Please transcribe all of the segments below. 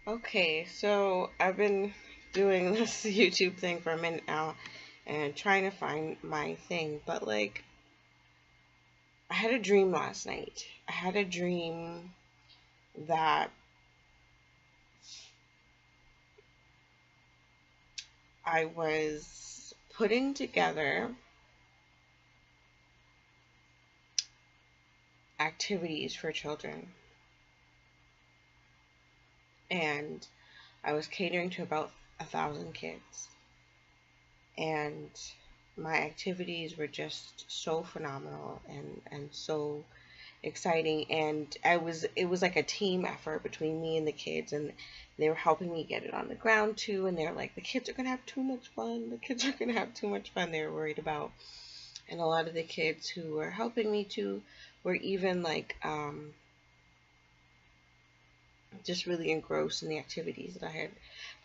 Okay, so I've been doing this YouTube thing for a minute now and trying to find my thing, but like I had a dream last night. I had a dream that I was putting together activities for children, and I was catering to about 1,000 kids, and my activities were just so phenomenal and so exciting. And it was like a team effort between me and the kids, and they were helping me get it on the ground too. And they're like, the kids are gonna have too much fun, the kids are gonna have too much fun, they were worried about. And a lot of the kids who were helping me too were even like just really engrossed in the activities that I had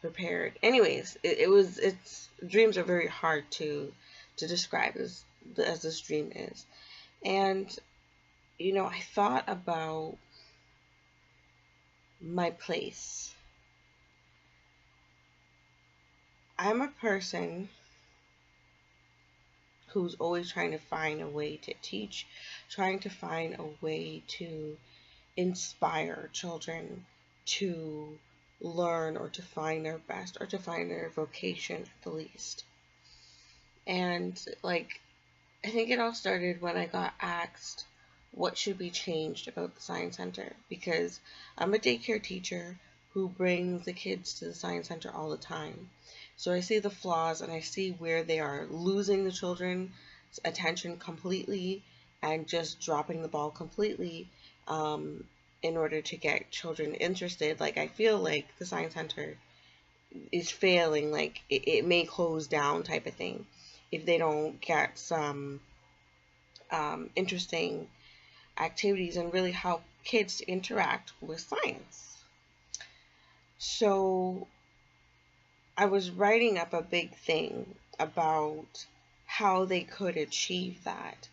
prepared. Anyways, it's dreams are very hard to describe as this dream is. And I thought about my place. I'm a person who's always trying to find a way to teach, trying to find a way to inspire children to learn or to find their best or to find their vocation at the least. And like, I think it all started when I got asked what should be changed about the Science Center, because I'm a daycare teacher who brings the kids to the Science Center all the time. So I see the flaws and I see where they are losing the children's attention completely and just dropping the ball completely in order to get children interested. Like, I feel like the Science Center is failing, like it may close down type of thing if they don't get some interesting activities and really help kids to interact with science. So I was writing up a big thing about how they could achieve that.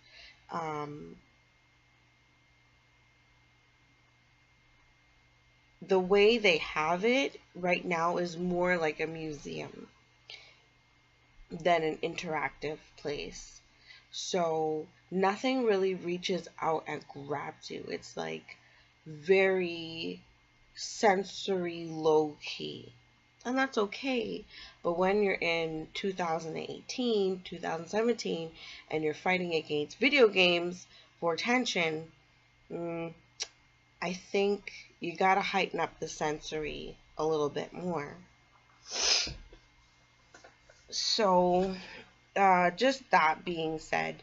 The way they have it right now is more like a museum than an interactive place. So nothing really reaches out and grabs you. It's like very sensory low key. And that's okay. But when you're in 2018, 2017, and you're fighting against video games for attention, I think you gotta heighten up the sensory a little bit more. So, just that being said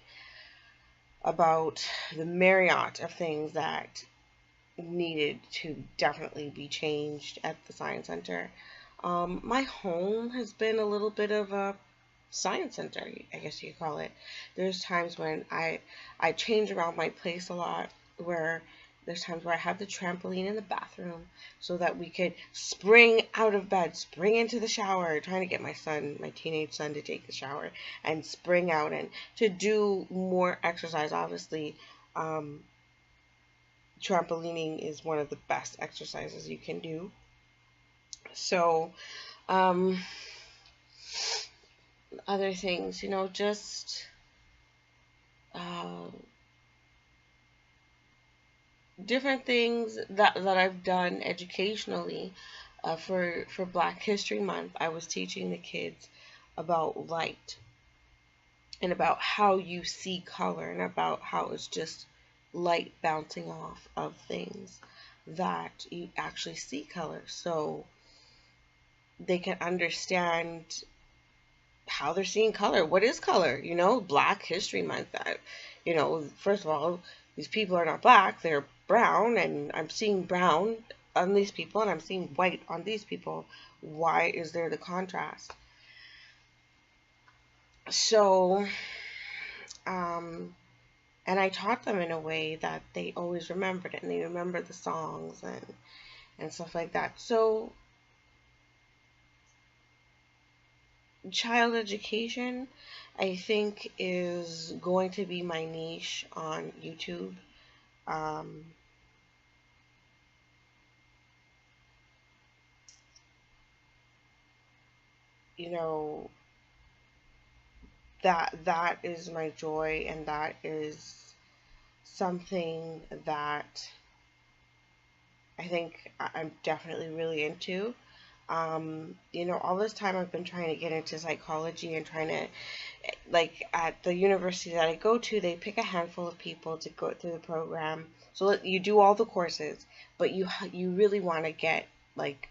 about the myriad of things that needed to definitely be changed at the Science Center. My home has been a little bit of a science center, I guess you could call it. There's times when I change around my place a lot, where there's times where I have the trampoline in the bathroom so that we could spring out of bed, spring into the shower, trying to get my teenage son, to take the shower and spring out and to do more exercise. Obviously, trampolining is one of the best exercises you can do. So, other things, just different things that I've done educationally. For Black History Month, I was teaching the kids about light and about how you see color and about how it's just light bouncing off of things that you actually see color, so they can understand how they're seeing color. What is color? Black History Month. First of all, these people are not black, they're brown, and I'm seeing brown on these people and I'm seeing white on these people. Why is there the contrast? So, and I taught them in a way that they always remembered it, and they remember the songs and stuff like that. So, child education, I think, is going to be my niche on YouTube. you know, that is my joy, and that is something that I think I'm definitely really into. All this time I've been trying to get into psychology and trying to, like, at the university that I go to, they pick a handful of people to go through the program. So that you do all the courses, but you really want to get like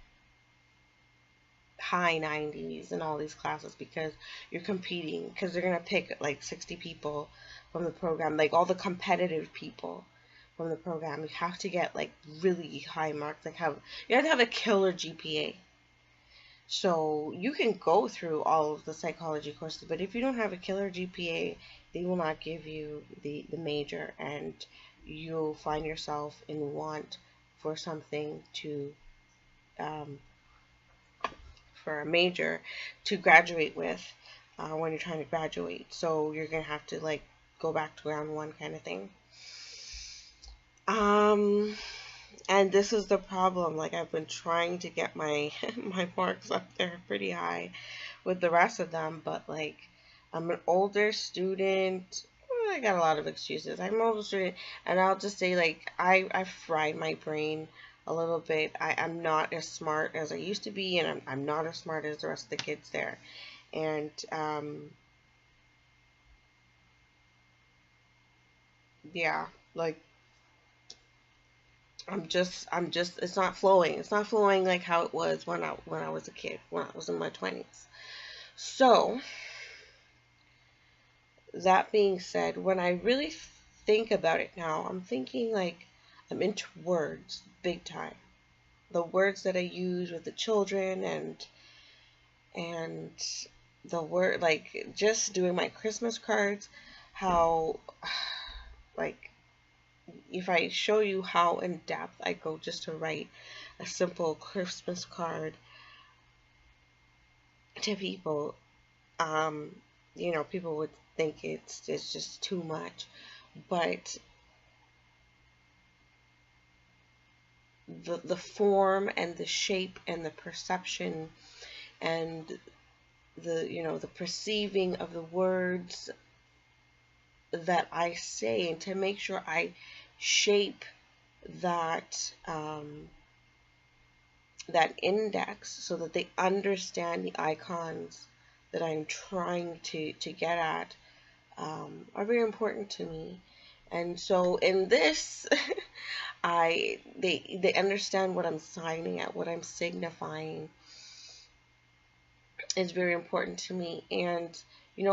high 90s in all these classes because you're competing, because they're going to pick like 60 people from the program, like all the competitive people from the program. You have to get like really high marks, like you have to have a killer GPA. So you can go through all of the psychology courses, but if you don't have a killer GPA, they will not give you the major, and you'll find yourself in want for something to um, for a major to graduate with when you're trying to graduate. So you're gonna have to like go back to ground one kind of thing. And this is the problem. Like, I've been trying to get my my marks up there pretty high with the rest of them, but like I'm an older student. I got a lot of excuses. I'm an older student, and I'll just say like I fried my brain a little bit. I'm not as smart as I used to be, and I'm not as smart as the rest of the kids there. And yeah, like I'm just it's not flowing. It's not flowing like how it was when I was a kid, when I was in my 20s. So, that being said, when I really think about it now, I'm thinking like I'm into words big time. The words that I use with the children, and the word, like just doing my Christmas cards, how like if I show you how in depth I go just to write a simple Christmas card to people, um, people would think it's just too much. But the form and the shape and the perception and the perceiving of the words that I say, and to make sure I shape that that index so that they understand the icons that I'm trying to get at, are very important to me. And so in this, they understand what I'm signing at, what I'm signifying is very important to me. And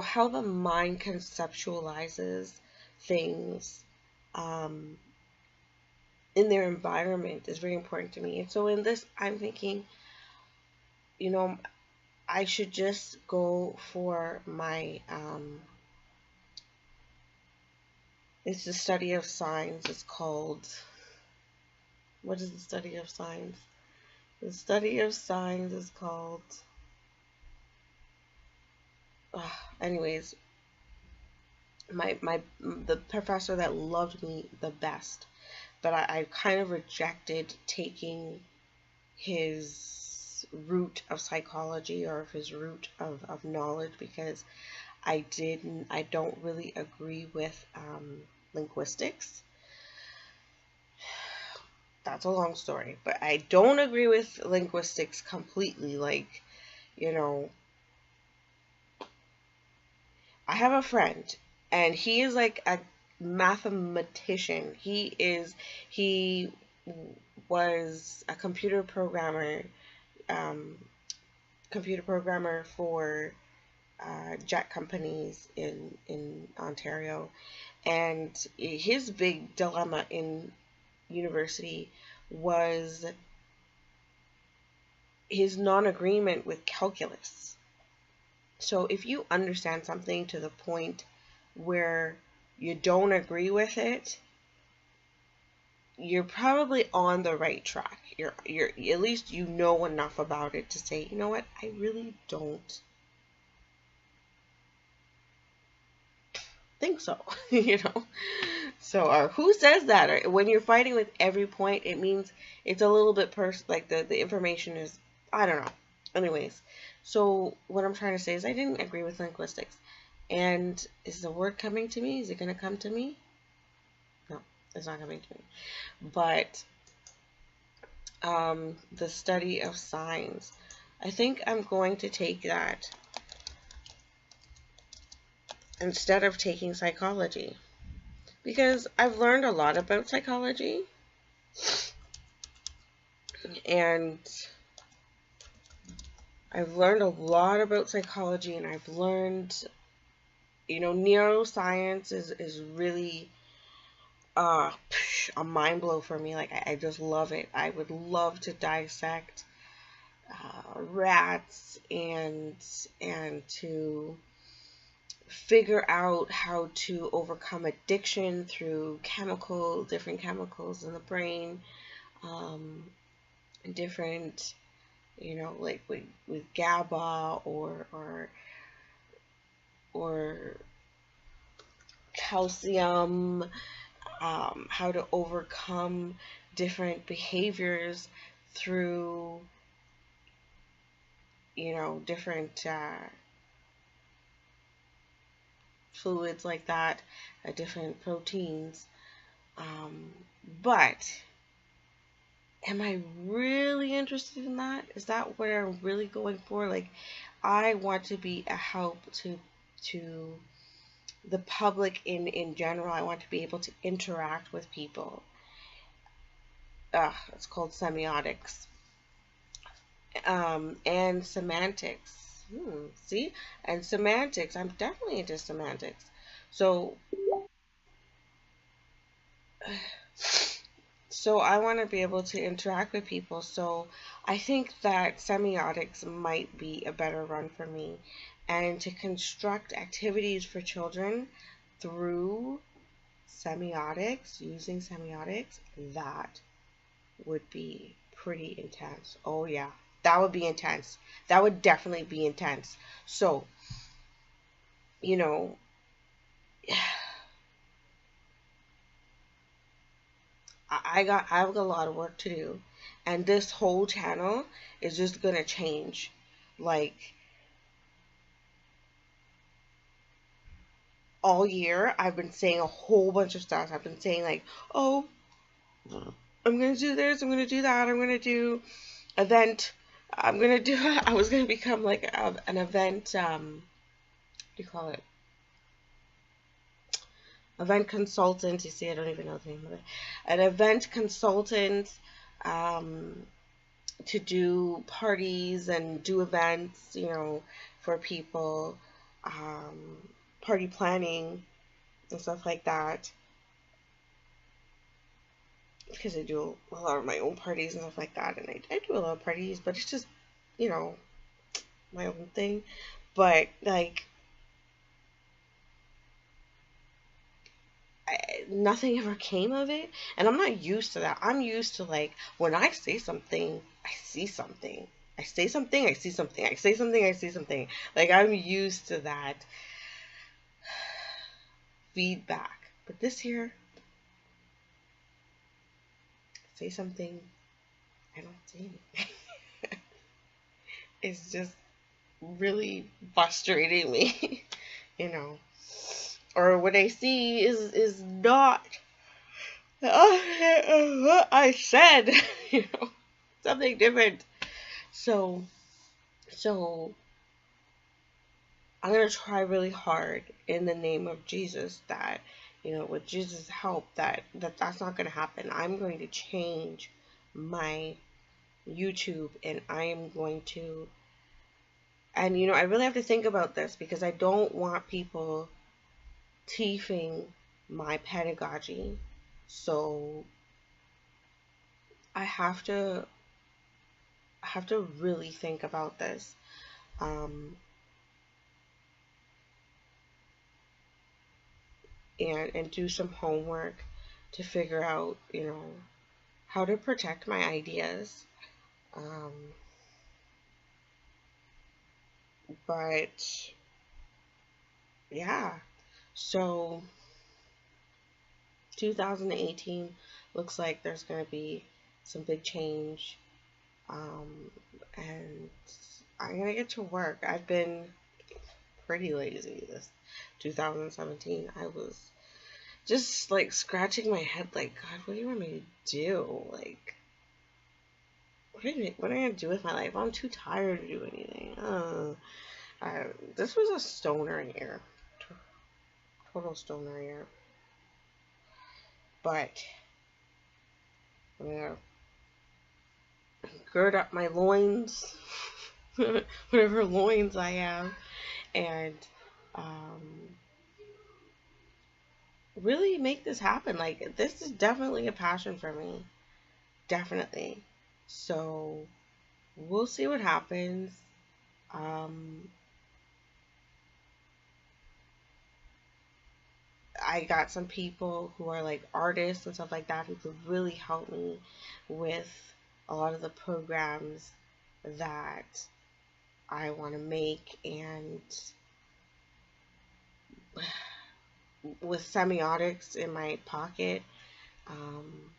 how the mind conceptualizes things in their environment is very important to me. And so in this, I'm thinking, I should just go for my it's the study of signs. It's called, what is the study of signs? The study of signs is called, anyways, the professor that loved me the best, but I kind of rejected taking his route of psychology, or his route of knowledge, because I don't really agree with linguistics. That's a long story, but I don't agree with linguistics completely. Like, I have a friend, and he is like a mathematician. He was a computer programmer for jet companies in Ontario, and his big dilemma in university was his non-agreement with calculus. So if you understand something to the point where you don't agree with it, you're probably on the right track. You're at least you know enough about it to say, you know what, I really don't think so. So who says that? Or when you're fighting with every point, it means it's a little bit like the information is, I don't know. Anyways, so what I'm trying to say is I didn't agree with linguistics. And is the word coming to me? Is it going to come to me? No, it's not coming to me. But the study of signs, I think I'm going to take that instead of taking psychology. Because I've learned a lot about psychology. And I've learned a lot about psychology, and I've learned, neuroscience is really a mind blow for me. Like, I just love it. I would love to dissect rats and to figure out how to overcome addiction through different chemicals in the brain, um, different, like with GABA or calcium, how to overcome different behaviors through, different fluids like that, different proteins. But am I really interested in that? Is that what I'm really going for? Like, I want to be a help to the public in general. I want to be able to interact with people. It's called semiotics. And semantics. See? And semantics. I'm definitely into semantics. So, I want to be able to interact with people. So I think that semiotics might be a better run for me. And to construct activities for children through semiotics, using semiotics, that would be pretty intense. Oh yeah, that would be intense. That would definitely be intense. So, you know, I have a lot of work to do, and this whole channel is just gonna change. Like, all year, I've been saying a whole bunch of stuff. I've been saying like, oh, I'm gonna do this, I'm gonna do that, I'm gonna do event. I'm gonna do. I was gonna become like an event. What do you call it? Event consultant. You see, I don't even know the name of it. An event consultant, um, to do parties and do events, for people, um, party planning and stuff like that. Because I do a lot of my own parties and stuff like that, and I do a lot of parties, but it's just, you know, my own thing. But like, nothing ever came of it, and I'm not used to that. I'm used to, like, when I say something, I see something. I say something, I see something. I say something, I see something. Like, I'm used to that feedback. But this here, I say something, I don't say anything. It's just really frustrating me, you know. Or what I see is not what I said, something different. So I'm gonna try really hard in the name of Jesus that, with Jesus' help, that's not gonna happen. I'm going to change my YouTube, and I am going to, and I really have to think about this, because I don't want people teaching my pedagogy. So I have to really think about this, and do some homework to figure out, how to protect my ideas. But yeah, so 2018 looks like there's going to be some big change And I'm gonna get to work. I've been pretty lazy this 2017. I was just like scratching my head, like, God, what do you want me to do? Like, what am I gonna do with my life? I'm too tired to do anything. This was a stoner year, total stoner year. But I'm gonna gird up my loins, whatever loins I have, and um, really make this happen. Like, this is definitely a passion for me. Definitely. So, we'll see what happens. Um, I got some people who are like artists and stuff like that who could really help me with a lot of the programs that I want to make, and with semiotics in my pocket, um,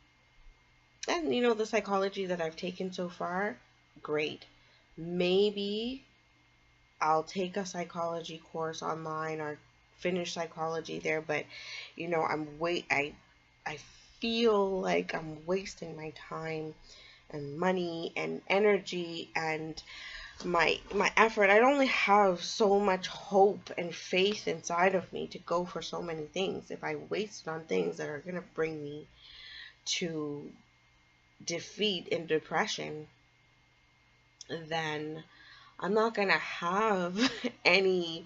and the psychology that I've taken so far, great. Maybe I'll take a psychology course online or finish psychology there, but I feel like I'm wasting my time and money and energy and my effort. I only have so much hope and faith inside of me to go for so many things. If I waste it on things that are going to bring me to defeat and depression, then I'm not going to have any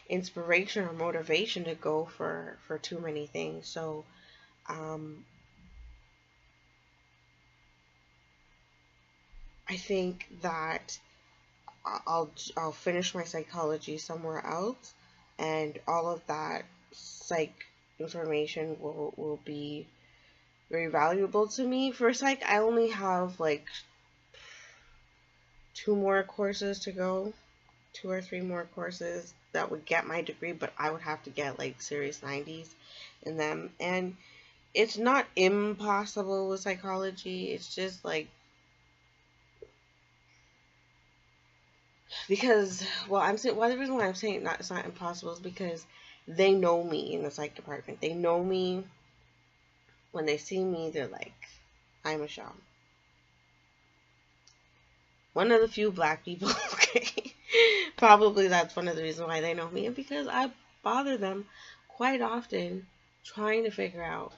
inspiration or motivation to go for too many things. So um, I think that I'll finish my psychology somewhere else, and all of that psych information will be very valuable to me. For psych, I only have like 2 more courses to go, 2 or 3 more courses that would get my degree, but I would have to get like serious 90s in them. And it's not impossible with psychology. It's just like, because, the reason why I'm saying it's not impossible is because they know me in the psych department. They know me. When they see me, they're like, "Hi, Michelle." One of the few black people, okay? Probably that's one of the reasons why they know me, and because I bother them quite often trying to figure out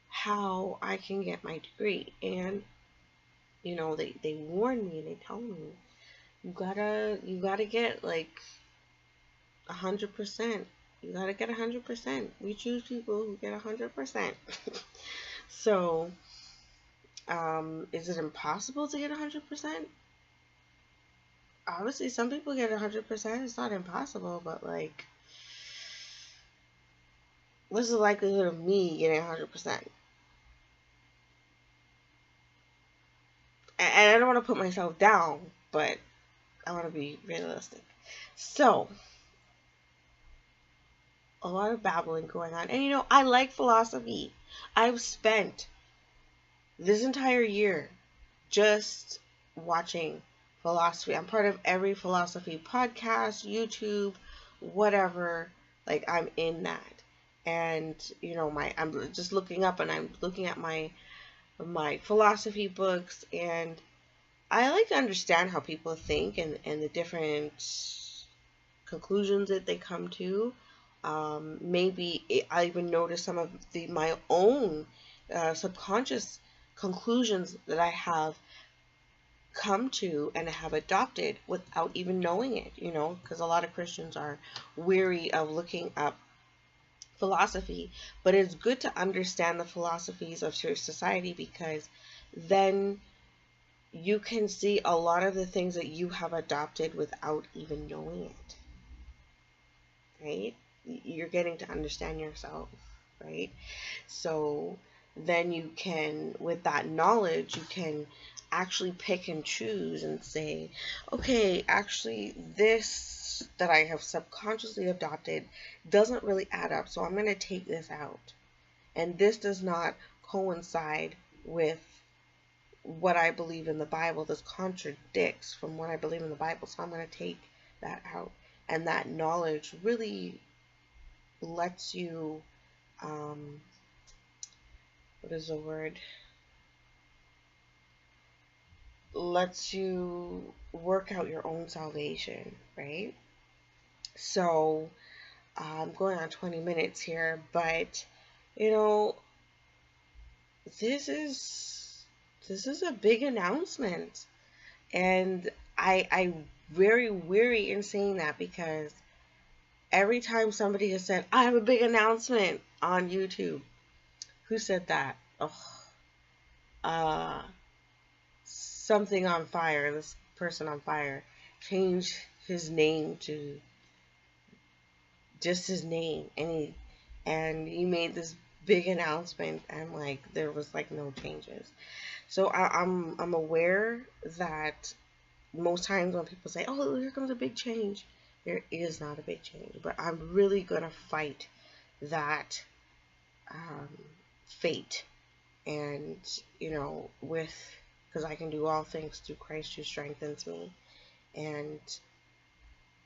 how I can get my degree. And, they warn me and they tell me, you gotta get like 100%. You gotta get 100%. We choose people who get 100%. So, is it impossible to get 100%? Obviously, some people get 100%. It's not impossible, but like, what's the likelihood of me getting 100%? And I don't want to put myself down, but I want to be realistic. So, a lot of babbling going on. And I like philosophy. I've spent this entire year just watching philosophy. I'm part of every philosophy podcast, YouTube, whatever. Like, I'm in that. And, I'm just looking up and I'm looking at my philosophy books, and I like to understand how people think and the different conclusions that they come to. Maybe I even notice some of my own subconscious conclusions that I have come to and have adopted without even knowing it, because a lot of Christians are weary of looking up philosophy, but it's good to understand the philosophies of your society, because then you can see a lot of the things that you have adopted without even knowing it, right? You're getting to understand yourself, right? So then you can, with that knowledge, you can actually pick and choose and say, okay, actually this that I have subconsciously adopted doesn't really add up, so I'm going to take this out. And this does not coincide with what I believe in the Bible. This contradicts from what I believe in the Bible, so I'm going to take that out. And that knowledge really lets you, what is the word? Lets you work out your own salvation, right? So I'm going on 20 minutes here, but you know, this is a big announcement, and I very weary in saying that, because every time somebody has said, I have a big announcement on YouTube, who said that? Oh, uh, something on fire. This person on fire changed his name to just his name, and he made this big announcement, and like there was like no changes. So I'm aware that most times when people say, oh, here comes a big change, there is not a big change. But I'm really gonna fight that fate, and with, because I can do all things through Christ who strengthens me, and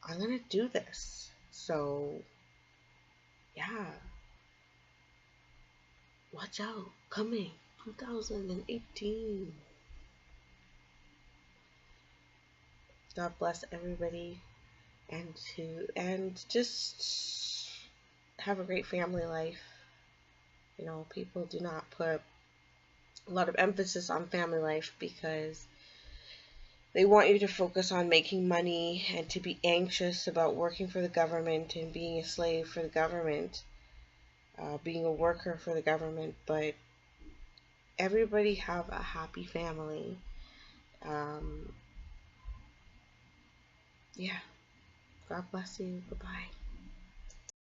I'm gonna do this. So yeah, watch out, coming 2018. God bless everybody, and just have a great family life. People do not put a lot of emphasis on family life because they want you to focus on making money and to be anxious about working for the government and being a slave for the government, being a worker for the government. But everybody have a happy family. Yeah. God bless you. Bye-bye.